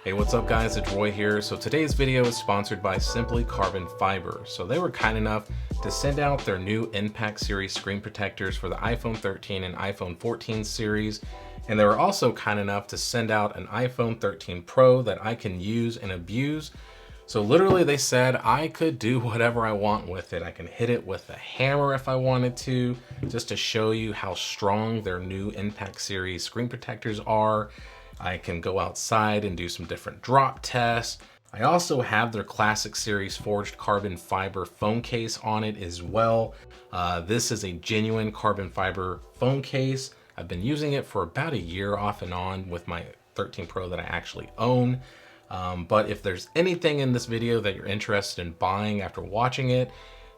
Hey, what's up guys, it's Roy here. So today's video is sponsored by Simply Carbon Fiber. So they were kind enough to send out their new Impact Series screen protectors for the iPhone 13 and iPhone 14 series. And they were also kind enough to send out an iPhone 13 Pro that I can use and abuse. So literally they said I could do whatever I want with it. I can hit it with a hammer if I wanted to, just to show you how strong their new Impact Series screen protectors are. I can go outside and do some different drop tests. I also have their Classic Series forged carbon fiber phone case on it as well. This is a genuine carbon fiber phone case. I've been using it for about a year off and on with my 13 Pro that I actually own. But if there's anything in this video that you're interested in buying after watching it,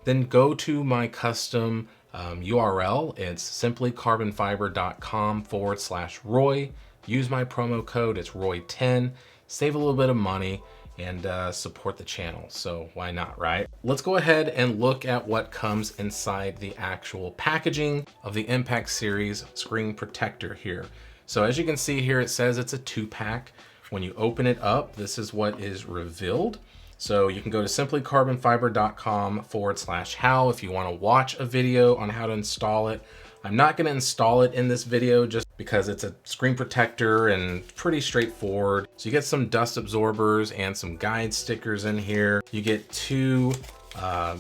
then go to my custom URL. It's simplycarbonfiber.com/Roy. Use my promo code, it's Roy10, save a little bit of money and support the channel. So why not, right? Let's go ahead and look at what comes inside the actual packaging of the Impact Series screen protector here. So as you can see here, it says it's a 2-pack. When you open it up, this is what is revealed. So you can go to simplycarbonfiber.com/how if you want to watch a video on how to install it. I'm not going to install it in this video just because it's a screen protector and pretty straightforward. So you get some dust absorbers and some guide stickers in here. You get 2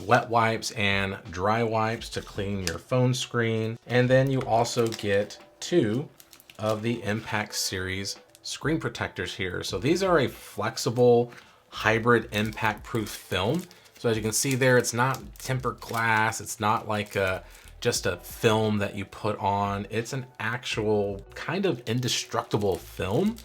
wet wipes and dry wipes to clean your phone screen. And then you also get 2 of the Impact Series screen protectors here. So these are a flexible hybrid impact proof film. So as you can see there, it's not tempered glass. It's not like just a film that you put on. It's an actual kind of indestructible film.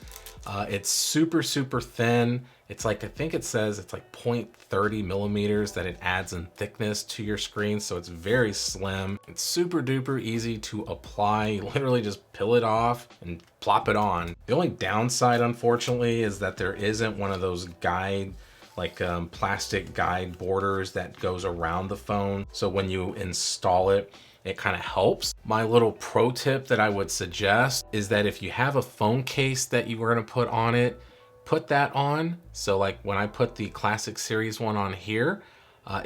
It's super thin. It's like, I think it says it's like 0.30 millimeters that it adds in thickness to your screen. So it's very slim. It's super duper easy to apply. You literally just peel it off and plop it on. The only downside, unfortunately, is that there isn't one of those guide, like plastic guide borders that goes around the phone. So when you install it, it kind of helps. My little pro tip that I would suggest is that if you have a phone case that you were gonna put on it, put that on. So like when I put the Classic Series one on here,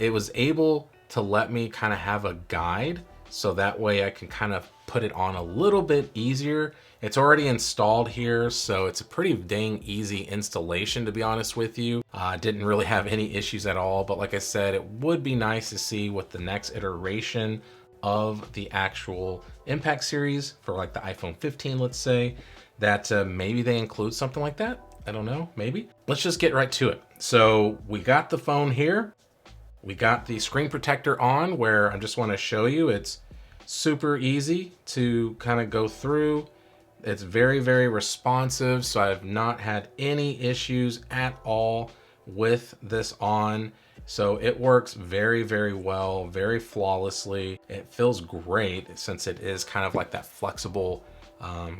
it was able to let me kind of have a guide. So that way I can kind of put it on a little bit easier. It's already installed here, so it's a pretty dang easy installation, to be honest with you. Didn't really have any issues at all, but like I said, it would be nice to see with the next iteration of the actual Impact Series for like the iPhone 15, let's say, that maybe they include something like that. I don't know, maybe. Let's just get right to it. So we got the phone here. We got the screen protector on, where I just want to show you it's super easy to kind of go through. It's very responsive, so I've not had any issues at all with this on. So it works very well, very flawlessly. It feels great since it is kind of like that flexible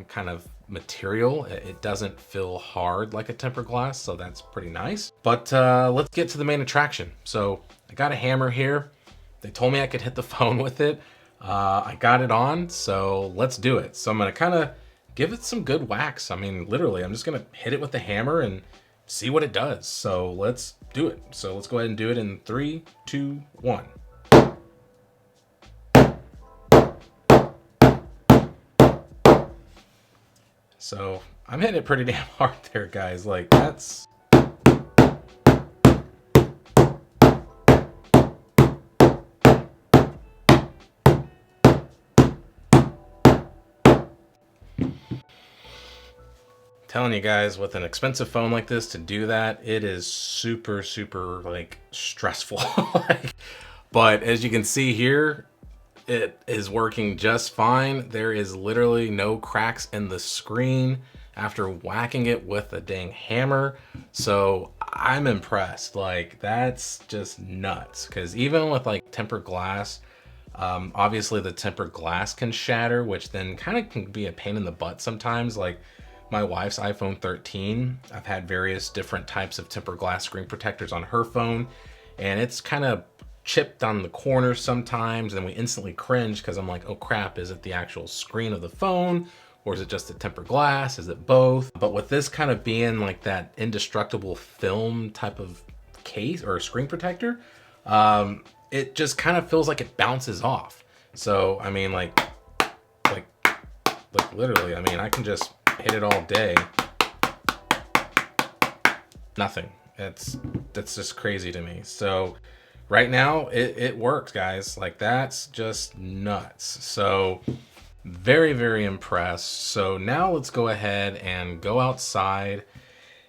kind of material. It doesn't feel hard like a tempered glass, so that's pretty nice. But let's get to the main attraction. So I got a hammer here. They told me I could hit the phone with it. I got it on, so let's do it. So I'm gonna kind of give it some good whacks. I mean, literally, I'm just gonna hit it with the hammer and see what it does. So let's do it. So let's go ahead and do it in 3, 2, 1. So I'm hitting it pretty damn hard there, guys. Like that's... Telling you guys, with an expensive phone like this, to do that, it is super like stressful. But as you can see here, it is working just fine. There is literally no cracks in the screen after whacking it with a dang hammer. So I'm impressed. Like that's just nuts, because even with like tempered glass, obviously the tempered glass can shatter, which then kind of can be a pain in the butt sometimes. Like my wife's iPhone 13, I've had various different types of tempered glass screen protectors on her phone, and it's kind of chipped on the corners sometimes, and we instantly cringe because I'm like, oh crap, is it the actual screen of the phone, or is it just a tempered glass? Is it both? But with this kind of being like that indestructible film type of case or screen protector, it just kind of feels like it bounces off. So, I mean, like literally, I mean, I can just hit it all day. Nothing. That's just crazy to me. So right now it works, guys. Like, that's just nuts. So very, very impressed. So now let's go ahead and go outside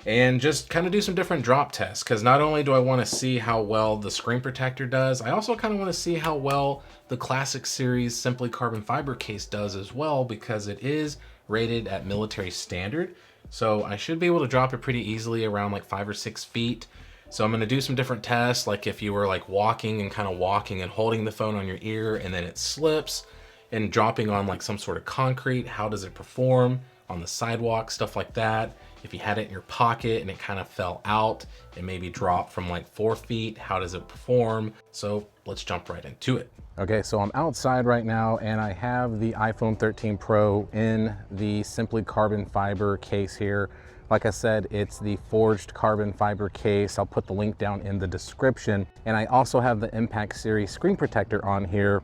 and just kind of do some different drop tests, because not only do I want to see how well the screen protector does, I also kind of want to see how well the Classic Series Simply Carbon Fiber case does as well, because it is rated at military standard. So I should be able to drop it pretty easily around like 5 or 6 feet. So I'm going to do some different tests, like if you were like walking and kind of walking and holding the phone on your ear and then it slips and dropping on like some sort of concrete, how does it perform on the sidewalk, stuff like that. If you had it in your pocket and it kind of fell out and maybe dropped from like 4 feet, how does it perform? So let's jump right into it. Okay, so I'm outside right now and I have the iPhone 13 Pro in the Simply Carbon Fiber case here. Like I said, it's the forged carbon fiber case. I'll put the link down in the description. And I also have the Impact Series screen protector on here.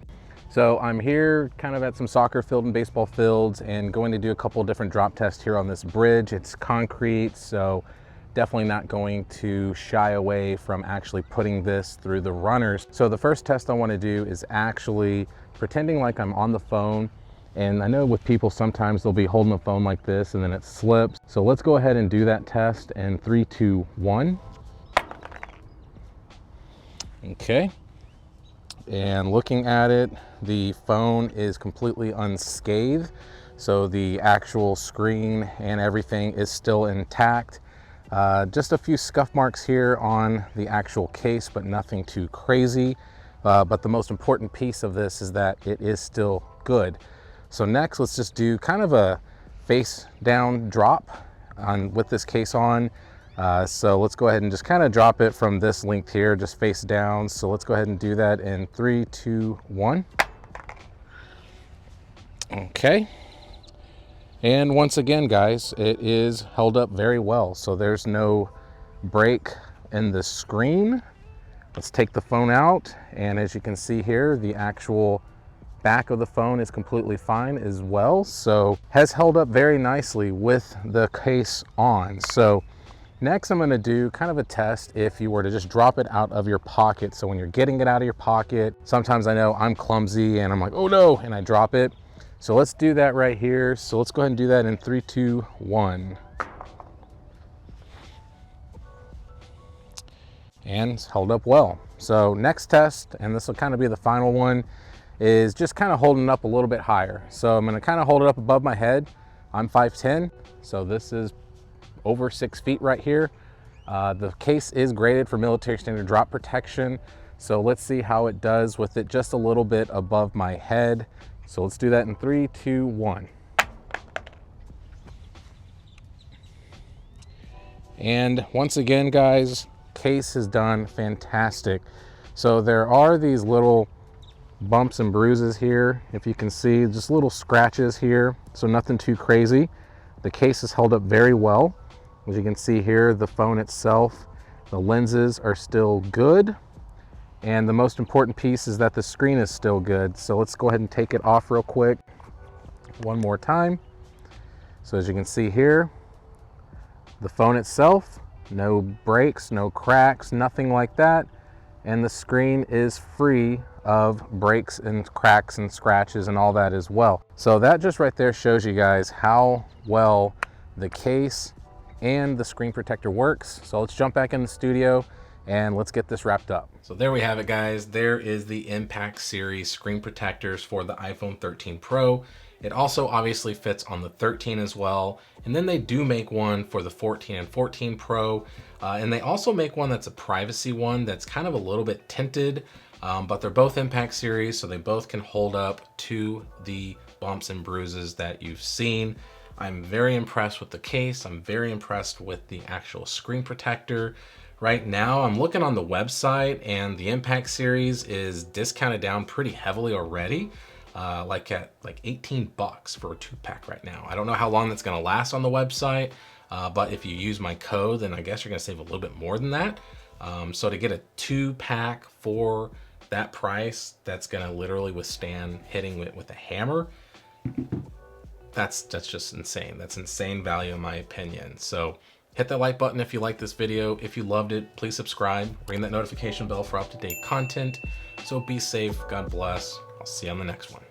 So I'm here kind of at some soccer field and baseball fields and going to do a couple different drop tests here on this bridge. It's concrete, so definitely not going to shy away from actually putting this through the runners. So the first test I want to do is actually pretending like I'm on the phone. And I know with people, sometimes they'll be holding the phone like this and then it slips. So let's go ahead and do that test in 3, 2, 1. Okay. And looking at it, the phone is completely unscathed. So the actual screen and everything is still intact. Just a few scuff marks here on the actual case, but nothing too crazy. But the most important piece of this is that it is still good. So next, let's just do kind of a face down drop with this case on. So let's go ahead and just kind of drop it from this length here, just face down. So let's go ahead and do that in 3, 2, 1. Okay. And once again, guys, it is held up very well. So there's no break in the screen. Let's take the phone out. And as you can see here, the actual back of the phone is completely fine as well. So has held up very nicely with the case on. So next I'm going to do kind of a test if you were to just drop it out of your pocket. So when you're getting it out of your pocket, sometimes I know I'm clumsy and I'm like, oh no, and I drop it. So let's do that right here. So let's go ahead and do that in 3, 2, 1. And it's held up well. So next test, and this will kind of be the final one, is just kind of holding it up a little bit higher. So I'm going to kind of hold it up above my head. I'm 5'10", so this is over 6 feet right here. The case is graded for military standard drop protection. So let's see how it does with it just a little bit above my head. So let's do that in 3, 2, 1. And once again, guys, case has done fantastic. So there are these little bumps and bruises here, if you can see, just little scratches here, so nothing too crazy. The case is held up very well. As you can see here, the phone itself, the lenses are still good, and the most important piece is that the screen is still good. So let's go ahead and take it off real quick one more time. So as you can see here, the phone itself, no breaks, no cracks, nothing like that, and the screen is free of breaks and cracks and scratches and all that as well. So that just right there shows you guys how well the case and the screen protector works. So let's jump back in the studio and let's get this wrapped up. So there we have it, guys. There is the Impact Series screen protectors for the iPhone 13 Pro. It also obviously fits on the 13 as well. And then they do make one for the 14 and 14 Pro. And they also make one that's a privacy one that's kind of a little bit tinted, but they're both Impact Series, so they both can hold up to the bumps and bruises that you've seen. I'm very impressed with the case. I'm very impressed with the actual screen protector. Right now, I'm looking on the website and the Impact Series is discounted down pretty heavily already. like at like 18 bucks for a 2-pack right now. I don't know how long that's gonna last on the website, but if you use my code, then I guess you're gonna save a little bit more than that. So to get a 2-pack for that price, that's gonna literally withstand hitting it with a hammer. That's just insane. That's insane value in my opinion. So hit that like button if you like this video. If you loved it, please subscribe. Ring that notification bell for up-to-date content. So be safe. God bless. I'll see you on the next one.